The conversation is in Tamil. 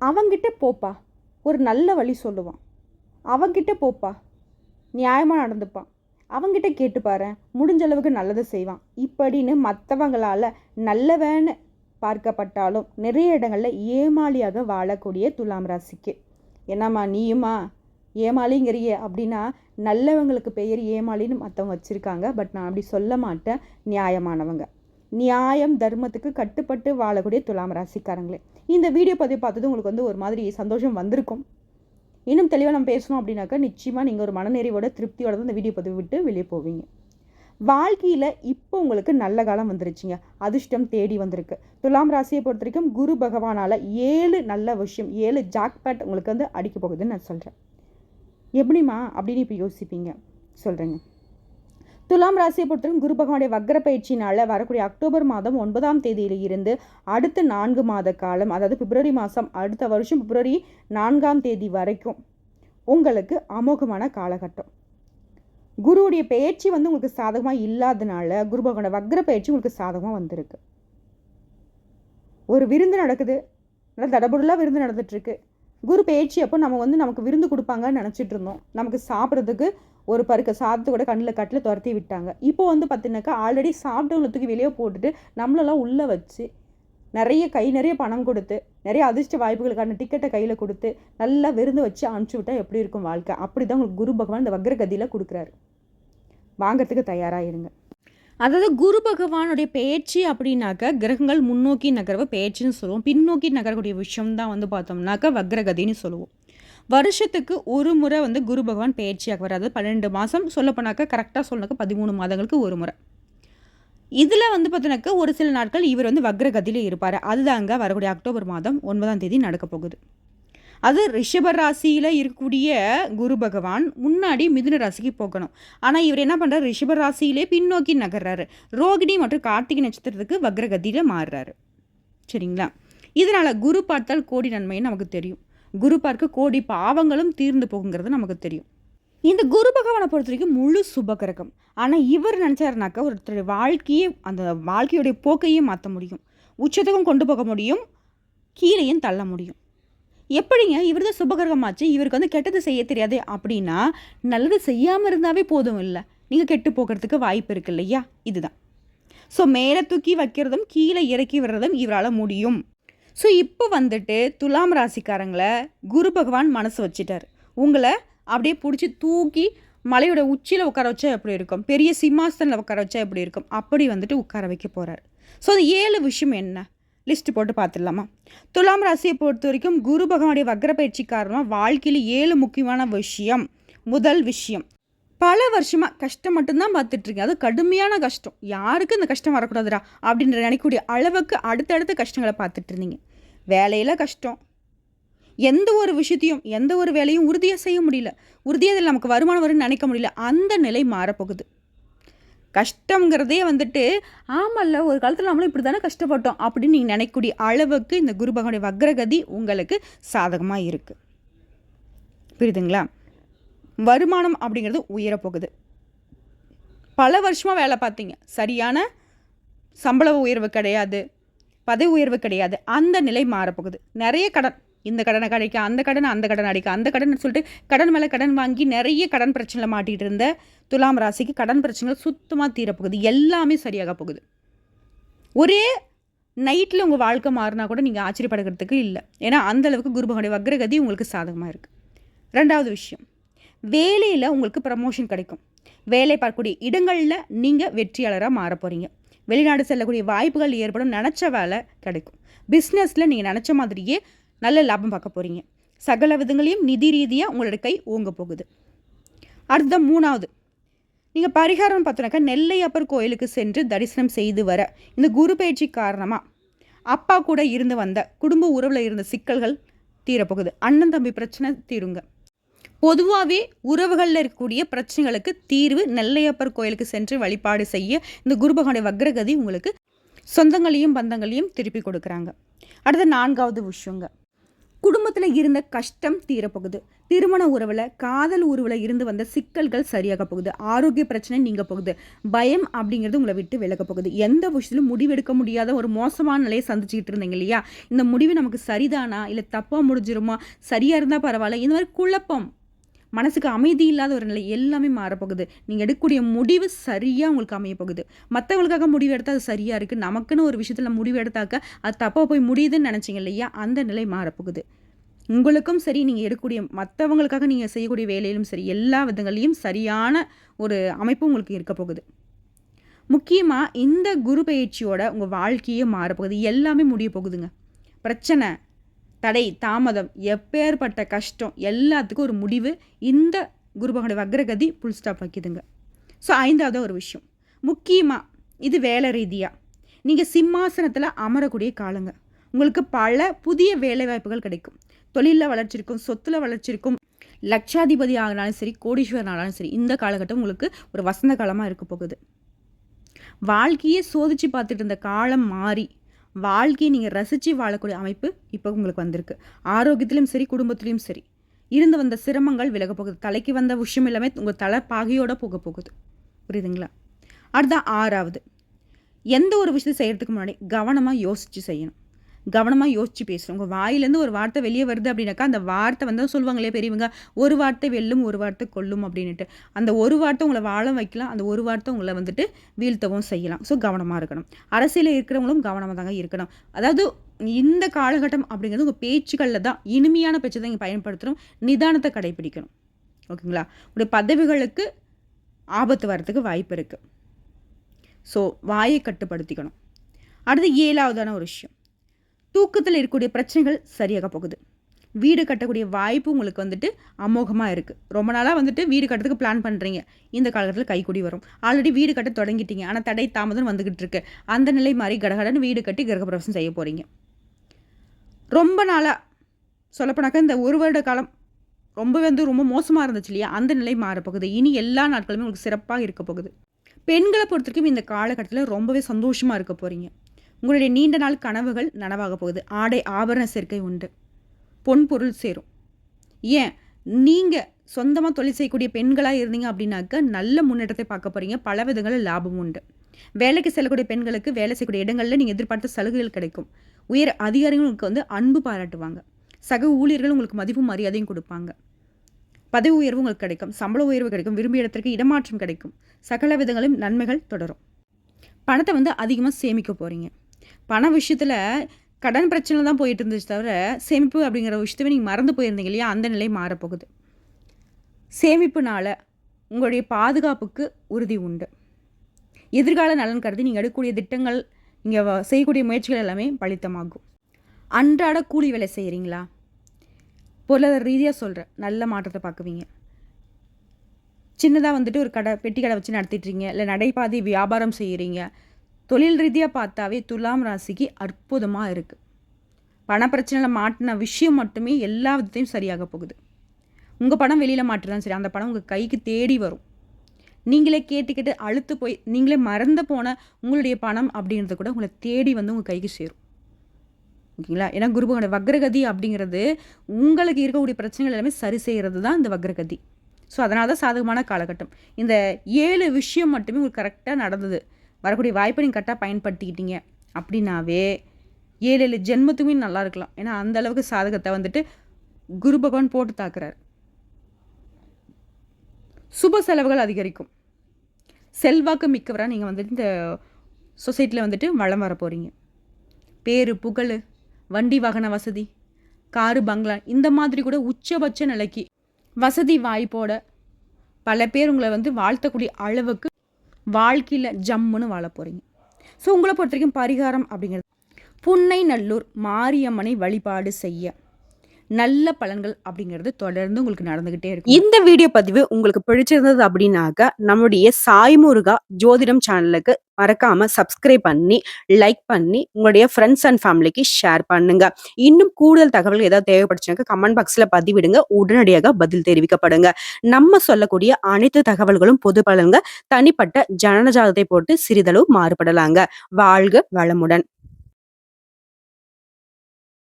அவங்கிட்ட போப்பா, ஒரு நல்ல வழி சொல்லுவான். அவங்கிட்ட போப்பா, நியாயமாக நடந்துப்பான். அவங்கிட்ட கேட்டு பாரு, முடிஞ்ச அளவுக்கு நல்லது செய்வான். இப்படின்னு மற்றவங்களால் நல்லவன்னு பார்க்கப்பட்டாலும் நிறைய இடங்களில் ஏமாளியாக வாழக்கூடிய துலாம் ராசிக்கு. என்னம்மா நீயுமா ஏமாளிங்கிறியே அப்படின்னா, நல்லவங்களுக்கு பெயர் ஏமாளின்னு மற்றவங்க வச்சுருக்காங்க. பட் நான் அப்படி சொல்ல மாட்டேன். நியாயமானவங்க, நியாயம் தர்மத்துக்கு கட்டுப்பட்டு வாழக்கூடிய துலாம் ராசிக்காரங்களே. இந்த வீடியோ பதிவு பார்த்தது உங்களுக்கு ஒரு மாதிரி சந்தோஷம் வந்திருக்கும். இன்னும் தெளிவாக நம்ம பேசணும் அப்படின்னாக்கா நிச்சயமாக நீங்கள் ஒரு மனநிறைவோட திருப்தியோட தான் இந்த வீடியோ பதிவு விட்டு வெளியே போவீங்க. வாழ்க்கையில் இப்போ உங்களுக்கு நல்ல காலம் வந்துருச்சுங்க. அதிர்ஷ்டம் தேடி வந்திருக்கு. துலாம் ராசியை பொறுத்த வரைக்கும் குரு பகவானால் 7 நல்ல விஷயம், 7 ஜாக்பேட் உங்களுக்கு அடிக்க போகுதுன்னு நான் சொல்கிறேன். எப்படிமா அப்படின்னு இப்போ யோசிப்பீங்க, சொல்கிறேங்க. துலாம் ராசியை பொறுத்தவரைக்கும் குரு பகவானுடைய வக்ர பயிற்சினால் வரக்கூடிய அக்டோபர் மாதம் 9ஆம் தேதியில் இருந்து அடுத்த 4 மாத காலம், அதாவது பிப்ரவரி மாதம், அடுத்த வருஷம் பிப்ரவரி 4ஆம் தேதி வரைக்கும் உங்களுக்கு அமோகமான காலகட்டம். குருவுடைய பயிற்சி உங்களுக்கு சாதகமாக இல்லாதனால குரு பகவானோட வக்ர பயிற்சி உங்களுக்கு சாதகமாக வந்திருக்கு. ஒரு விருந்து நடக்குது, நல்லா தடபுடலாக விருந்து நடந்துட்டுருக்கு. குரு பயிற்சி அப்போ நம்ம நமக்கு விருந்து கொடுப்பாங்கன்னு நினச்சிட்டு இருந்தோம். நமக்கு சாப்பிட்றதுக்கு ஒரு பருக்க சாதத்தை கூட கட்டில் துரத்தி விட்டாங்க. இப்போ பார்த்தீங்கன்னாக்கா ஆல்ரெடி சாப்பிட்டவங்களை தூக்கி வெளியே போட்டுட்டு நம்மளெல்லாம் உள்ளே வச்சு நிறைய பணம் கொடுத்து நிறைய அதிர்ஷ்ட வாய்ப்புகளுக்கான டிக்கெட்டை கையில் கொடுத்து நல்லா விருந்து வச்சு அனுப்பிச்சி விட்டால் எப்படி இருக்கும் வாழ்க்கை? அப்படி தான் உங்களுக்கு குரு பகவான் இந்த வக்ரகதியில் கொடுக்குறாரு. வாங்கிறதுக்கு தயாராக இருங்க. அதாவது குரு பகவானுடைய பயிற்சி அப்படின்னாக்கா கிரகங்கள் முன்னோக்கி நகர்வு பயிற்சின்னு சொல்லுவோம். பின்னோக்கி நகரக்கூடிய விஷயம் தான் பார்த்தோம்னாக்கா வக்ரகதின்னு சொல்லுவோம். வருஷத்துக்கு ஒரு முறை குரு பகவான் பயிற்சியாக வராது. 12 மாதம் சொல்லப்போனாக்கா கரெக்டாக சொன்னாக்கா 13 மாதங்களுக்கு ஒரு முறை. இதில் பார்த்தோன்னாக்கா ஒரு சில நாட்கள் இவர் வக்ரகதியில் இருப்பார். அதுதாங்க வரக்கூடிய அக்டோபர் மாதம் 9ஆம் தேதி நடக்க போகுது. அது ரிஷப ராசியில் இருக்கக்கூடிய குரு பகவான் முன்னாடி மிதுன ராசிக்கு போகணும். ஆனால் இவர் என்ன பண்ணுறாரு, ரிஷப ராசியிலே பின்னோக்கி நகர்றாரு. ரோகிணி மற்றும் கார்த்திகை நட்சத்திரத்துக்கு வக்ரகதியில் மாறுறாரு. சரிங்களா? இதனால் குரு பார்த்தால் கோடி நன்மைன்னு நமக்கு தெரியும். குரு பார்க்க கோடி பாவங்களும் தீர்ந்து போகுங்கிறது நமக்கு தெரியும். இந்த குரு பகவானை பொறுத்த வரைக்கும் முழு சுபகிரகம். ஆனால் இவர் நினச்சாருனாக்கா ஒருத்தர் வாழ்க்கையே, அந்த வாழ்க்கையுடைய போக்கையும் மாற்ற முடியும், உச்சத்துக்கும் கொண்டு போக முடியும், கீழேயும் தள்ள முடியும். எப்படிங்க இவர் தான் சுபகிரகமாச்சு, இவருக்கு கெட்டது செய்ய தெரியாது அப்படின்னா நல்லது செய்யாமல் இருந்தாவே போதும் இல்லை, நீங்கள் கெட்டு போகிறதுக்கு வாய்ப்பு இருக்கு இல்லையா? இதுதான். ஸோ மேலே தூக்கி வைக்கிறதும் கீழே இறக்கி விடுறதும் இவரால் முடியும். ஸோ இப்போ துலாம் ராசிக்காரங்களை குரு பகவான் மனசு வச்சுட்டார். உங்களை அப்படியே பிடிச்சி தூக்கி மலையோட உச்சியில் உட்கார வச்சா எப்படி இருக்கும், பெரிய சிம்மாசனில் உட்கார வச்சா எப்படி இருக்கும், அப்படி உட்கார வைக்க போகிறார். ஸோ அந்த 7 விஷயம் என்ன லிஸ்ட்டு போட்டு பார்த்துடலாமா? துலாம் ராசியை பொறுத்த வரைக்கும் குரு பகவானுடைய வக்ர பயிற்சி காரணமாக வாழ்க்கையில் 7 முக்கியமான விஷயம். முதல் விஷயம், பல வருஷமாக கஷ்டம் மட்டும்தான் பார்த்துட்ருக்கேன், அது கடுமையான கஷ்டம், யாருக்கு இந்த கஷ்டம் வரக்கூடாதுடா அப்படின்ற நினைக்கக்கூடிய அளவுக்கு அடுத்தடுத்த கஷ்டங்களை பார்த்துட்டு இருந்தீங்க. வேலையில் கஷ்டம், எந்த ஒரு விஷயத்தையும் எந்த ஒரு வேலையும் உறுதியாக செய்ய முடியல, உறுதியாக அதில் நமக்கு வருமானம் வரும்னு நினைக்க முடியல, அந்த நிலை மாறப்போகுது. கஷ்டங்கிறதே ஆமல்ல ஒரு காலத்தில் நம்மளும் இப்படி தானே கஷ்டப்பட்டோம் அப்படின்னு நீங்கள் நினைக்கக்கூடிய அளவுக்கு இந்த குரு பகவானுடைய வக்ரகதி உங்களுக்கு சாதகமாக இருக்குது. புரியுதுங்களா? வருமானம் அப்படிங்கிறது உயரப்போகுது. பல வருஷமாக வேலை பார்த்தீங்க, சரியான சம்பள உயர்வு கிடையாது, பதவி உயர்வு கிடையாது, அந்த நிலை மாறப்போகுது. நிறைய கடன், இந்த கடனை கிடைக்க அந்த கடன் அடிக்க அந்த கடன் சொல்லிட்டு கடன் மேலே கடன் வாங்கி நிறைய கடன் பிரச்சனையில் மாட்டிகிட்டு இருந்த துலாம் ராசிக்கு கடன் பிரச்சனைகள் சுத்தமாக தீரப்போகுது. எல்லாமே சரியாக போகுது. ஒரே நைட்டில் உங்கள் வாழ்க்கை மாறினா கூட நீங்கள் ஆச்சரியப்படுகிறதுக்கு இல்லை. ஏன்னா அந்தளவுக்கு குரு பகவானுடைய வக்ரகதி உங்களுக்கு சாதகமாக இருக்குது. 2வது விஷயம், வேலையில் உங்களுக்கு ப்ரமோஷன் கிடைக்கும். வேலை பார்க்கக்கூடிய இடங்களில் நீங்கள் வெற்றியாளராக மாற போகிறீங்க. வெளிநாடு செல்லக்கூடிய வாய்ப்புகள் ஏற்படும், நினச்ச வேலை கிடைக்கும். பிஸ்னஸில் நீங்கள் நினச்ச மாதிரியே நல்ல லாபம் பார்க்க போகிறீங்க. சகல விதங்களையும் நிதி ரீதியாக உங்களோட கை ஓங்க போகுது. அடுத்த 3வது, நீங்கள் பரிகாரம் பார்த்தோன்னாக்கா நெல்லையப்பர் கோயிலுக்கு சென்று தரிசனம் செய்து வர இந்த குரு பயிற்சி காரணமாக அப்பா கூட இருந்து வந்த குடும்ப உறவில் இருந்த சிக்கல்கள் தீரப்போகுது. அண்ணன் தம்பி பிரச்சனை தீருங்க. பொதுவாகவே உறவுகளில் இருக்கக்கூடிய பிரச்சனைகளுக்கு தீர்வு நெல்லையப்பர் கோயிலுக்கு சென்று வழிபாடு செய்ய இந்த குரு பகவானுடைய வக்ரகதி உங்களுக்கு சொந்தங்களையும் பந்தங்களையும் திருப்பி கொடுக்குறாங்க. அடுத்த 4வது விஷயங்க, குடும்பத்தில் இருந்த கஷ்டம் தீரப்போகுது. திருமண உறவில், காதல் உறவில் இருந்து வந்த சிக்கல்கள் சரியாக போகுது. ஆரோக்கிய பிரச்சனை நீங்க போகுது. பயம் அப்படிங்கிறது உங்களை விட்டு விலக போகுது. எந்த விஷயத்திலும் முடிவெடுக்க முடியாத ஒரு மோசமான நிலையை சந்திச்சுக்கிட்டு இருந்தீங்க இல்லையா? இந்த முடிவு நமக்கு சரிதானா, இல்லை தப்பாக முடிஞ்சிருமா, சரியாக இருந்தால் பரவாயில்ல, இந்த மாதிரி குழப்பம், மனசுக்கு அமைதி இல்லாத ஒரு நிலை எல்லாமே மாறப்போகுது. நீங்கள் எடுக்கக்கூடிய முடிவு சரியாக உங்களுக்கு அமைய போகுது. மற்றவங்களுக்காக முடிவு எடுத்தால் அது சரியாக இருக்குது, நமக்குன்னு ஒரு விஷயத்தில் முடிவு எடுத்தாக்க அது தப்பாக போய் முடியுதுன்னு நினச்சிங்க இல்லையா? அந்த நிலை மாறப்போகுது. உங்களுக்கும் சரி, நீங்கள் எடுக்கக்கூடிய மற்றவங்களுக்காக நீங்கள் செய்யக்கூடிய வேலையிலும் சரி, எல்லா விதங்களையும் சரியான ஒரு அமைப்பு உங்களுக்கு இருக்க போகுது. முக்கியமாக இந்த குரு பயிற்சியோட உங்கள் வாழ்க்கையே மாறப்போகுது. எல்லாமே முடிய போகுதுங்க. பிரச்சனை, தடை, தாமதம், எப்பேற்பட்ட கஷ்டம் எல்லாத்துக்கும் ஒரு முடிவு இந்த குரு பகவானுடைய வக்ரகதி புல் ஸ்டாப் வைக்குதுங்க. ஸோ 5வது ஒரு விஷயம், முக்கியமாக இது வேலை ரீதியாக நீங்கள் சிம்மாசனத்தில் அமரக்கூடிய காலங்க. உங்களுக்கு பல புதிய வேலை வாய்ப்புகள் கிடைக்கும். தொழிலில் வளர்ச்சி இருக்கும், சொத்தில் வளர்ச்சி இருக்கும். லட்சாதிபதி ஆகினாலும் சரி, கோடீஸ்வரன் ஆனாலும் சரி, இந்த காலகட்டம் உங்களுக்கு ஒரு வசந்த காலமாக இருக்க போகுது. வாழ்க்கையே சோதித்து பார்த்துட்டு இருந்த காலம் மாறி வாழ்க்கையை நீங்கள் ரசித்து வாழக்கூடிய அமைப்பு இப்போ உங்களுக்கு வந்திருக்கு. ஆரோக்கியத்திலும் சரி, குடும்பத்திலையும் சரி, இருந்து வந்த சிரமங்கள் விலக போகுது. தலைக்கு வந்த விஷயம் எல்லாமே உங்கள் தலை பாகையோடு போக போகுது. புரியுதுங்களா? அடுத்த 6வது, எந்த ஒரு விஷயத்தை செய்கிறதுக்கு முன்னாடி கவனமாக யோசித்து செய்யணும். கவனமாக யோசித்து பேசணும். உங்கள் வாயிலேருந்து ஒரு வார்த்தை வெளியே வருது அப்படின்னாக்கா அந்த வார்த்தை வந்து சொல்லுவாங்களே பெரியவங்க, ஒரு வார்த்தை வெல்லும், ஒரு வார்த்தை கொல்லும் அப்படின்ட்டு. அந்த ஒரு வார்த்தை உங்களை வாழ வைக்கலாம், அந்த ஒரு வார்த்தை உங்களை வந்துட்டு வீழ்த்தவும் செய்யலாம். ஸோ கவனமாக இருக்கணும். அரசியலில் இருக்கிறவங்களும் கவனமாக தாங்க இருக்கணும். அதாவது இந்த காலகட்டம் அப்படிங்கிறது உங்கள் பேச்சுக்களில் தான், இனிமையான பேச்சு தான் இங்கே பயன்படுத்தணும். நிதானத்தை கடைபிடிக்கணும். ஓகேங்களா? உங்களுடைய பதவிகளுக்கு ஆபத்து வர்றதுக்கு வாய்ப்பு இருக்குது. ஸோ வாயை கட்டுப்படுத்திக்கணும். அடுத்து 7வதான ஒரு விஷயம், தூக்கத்தில் இருக்கக்கூடிய பிரச்சனைகள் சரியாக போகுது. வீடு கட்டக்கூடிய வாய்ப்பு உங்களுக்கு வந்துட்டு அமோகமாக இருக்குது. ரொம்ப நாளாக வந்துட்டு வீடு கட்டுறதுக்கு பிளான் பண்ணுறீங்க, இந்த காலகட்டத்தில் கைக்கூடி வரும். ஆல்ரெடி வீடு கட்ட தொடங்கிட்டீங்க, ஆனால் தடை தாமதம் வந்துக்கிட்டு இருக்கு. அந்த நிலை மாதிரி கடகடன்னு வீடு கட்டி கிரகப்பிரவேசம் செய்ய போகிறீங்க. ரொம்ப நாளாக சொல்லப்போனாக்கா இந்த ஒரு வருட காலம் ரொம்ப மோசமாக இருந்துச்சு இல்லையா? அந்த நிலை மாறப்போகுது. இனி எல்லா நாட்களுமே உங்களுக்கு சிறப்பாக இருக்க போகுது. பெண்களை பொறுத்த வரைக்கும் இந்த காலகட்டத்தில் ரொம்பவே சந்தோஷமாக இருக்க போகிறீங்க. உங்களுடைய நீண்ட நாள் கனவுகள் நனவாக போகுது. ஆடை ஆபரண சேர்க்கை உண்டு. பொன் பொருள் சேரும். ஏன், நீங்கள் சொந்தமாக தொழில் செய்யக்கூடிய பெண்களாக இருந்தீங்க அப்படின்னாக்க நல்ல முன்னேற்றத்தை பார்க்க போகிறீங்க. பல விதங்களில் லாபம் உண்டு. வேலைக்கு செல்லக்கூடிய பெண்களுக்கு வேலை செய்யக்கூடிய இடங்களில் நீங்கள் எதிர்பார்த்த சலுகைகள் கிடைக்கும். உயர் அதிகாரிகளுக்கு வந்து அன்பு பாராட்டுவாங்க. சக ஊழியர்கள் உங்களுக்கு மதிப்பும் மரியாதையும் கொடுப்பாங்க. பதவி உயர்வு உங்களுக்கு கிடைக்கும். சம்பள உயர்வு கிடைக்கும். விரும்பிய இடத்திற்கு இடமாற்றம் கிடைக்கும். சகல விதங்களும் நன்மைகள் தொடரும். பணத்தை வந்து அதிகமாக சேமிக்க போகிறீங்க. பண விஷயத்தில் கடன் பிரச்சனை தான் போயிட்டு இருந்துச்சு தவிர சேமிப்பு அப்படிங்கிற விஷயத்தவே நீங்கள் மறந்து போயிருந்தீங்க இல்லையா? அந்த நிலை மாறப்போகுது. சேமிப்புனால் உங்களுடைய பாதுகாப்புக்கு உறுதி உண்டு. எதிர்கால நலன் கருதி நீங்கள் எடுக்கக்கூடிய திட்டங்கள், நீங்கள் செய்யக்கூடிய முயற்சிகள் எல்லாமே பலித்தமாகும். அன்றாட கூலி வேலை செய்கிறீங்களா? பொருளாதார ரீதியாக சொல்கிறேன், நல்ல மாற்றத்தை பார்க்குவீங்க. சின்னதாக வந்துட்டு ஒரு பெட்டி கடை வச்சு நடத்திட்டுறீங்க, இல்லை நடைபாதை வியாபாரம் செய்கிறீங்க. தொழில் ரீதியாக பார்த்தாவே துலாம் ராசிக்கு அற்புதமாக இருக்குது. பணப்பிரச்சனையில் மாட்டின விஷயம் மட்டுமே எல்லா விதத்தையும் சரியாக போகுது. உங்கள் பணம் வெளியில் மாட்டினாலும் சரி, அந்த பணம் உங்கள் கைக்கு தேடி வரும். நீங்களே கேட்டுக்கிட்டு அழுத்து போய் நீங்களே மறந்து போன உங்களுடைய பணம் அப்படின்றது கூட உங்களை தேடி வந்து உங்கள் கைக்கு சேரும். ஓகேங்களா? ஏன்னா குருபகவானுடைய வக்ரகதி அப்படிங்கிறது உங்களுக்கு இருக்கக்கூடிய பிரச்சனைகள் எல்லாமே சரி செய்கிறது தான் இந்த வக்ரகதி. ஸோ அதனால தான் சாதகமான காலகட்டம். இந்த 7 விஷயம் மட்டுமே உங்களுக்கு கரெக்டாக நடந்தது. வரக்கூடிய வாய்ப்பை நீங்கள் கரெக்டாக பயன்படுத்திக்கிட்டீங்க அப்படின்னாவே 7 ஜென்மத்துக்குமே நல்லா இருக்கலாம். ஏன்னா அந்த அளவுக்கு சாதகத்தை வந்துட்டு குரு பகவான் போட்டு தாக்குறாரு. சுப செலவுகள் அதிகரிக்கும். செல்வாக்கு மிக்கவராக நீங்கள் வந்துட்டு இந்த சொசைட்டியில் வந்துட்டு வளம் வர போகிறீங்க. பேரு புகழ், வண்டி வாகன வசதி, காரு பங்களா, இந்த மாதிரி கூட உச்சபட்ச நிலைக்கு வசதி வாய்ப்போட பல பேர் உங்களை வந்து வாழ்த்தக்கூடிய அளவுக்கு வாழ்க்கையில் ஜம்முன்னு வாழ போகிறீங்க. ஸோ உங்களை பொறுத்த வரைக்கும் பரிகாரம் அப்படிங்கிறது, புன்னை நல்லூர் மாரியம்மனை வழிபாடு செய்ய நல்ல பலன்கள் அப்படிங்கிறது தொடர்ந்து உங்களுக்கு நடந்துகிட்டே இருக்கும். இந்த வீடியோ பதிவு உங்களுக்கு பிடிச்சிருந்தது அப்படின்னாக்க நம்முடைய சாய்முருகா ஜோதிடம் சேனலுக்கு மறக்காம சப்ஸ்கிரைப் பண்ணி, லைக் பண்ணி, உங்களுடைய ஃப்ரெண்ட்ஸ் அண்ட் ஃபேமிலிக்கு ஷேர் பண்ணுங்க. இன்னும் கூடுதல் தகவல்கள் ஏதாவது தேவைப்படுச்சுனாக்க கமெண்ட் பாக்ஸில் பதிவிடுங்க. உடனடியாக பதில் தெரிவிக்கப்படுங்க. நம்ம சொல்லக்கூடிய அனைத்து தகவல்களும் பொது பலன்கள், தனிப்பட்ட ஜனனஜாதத்தை போட்டு சிறிதளவு மாறுபடலாங்க. வாழ்க வளமுடன்.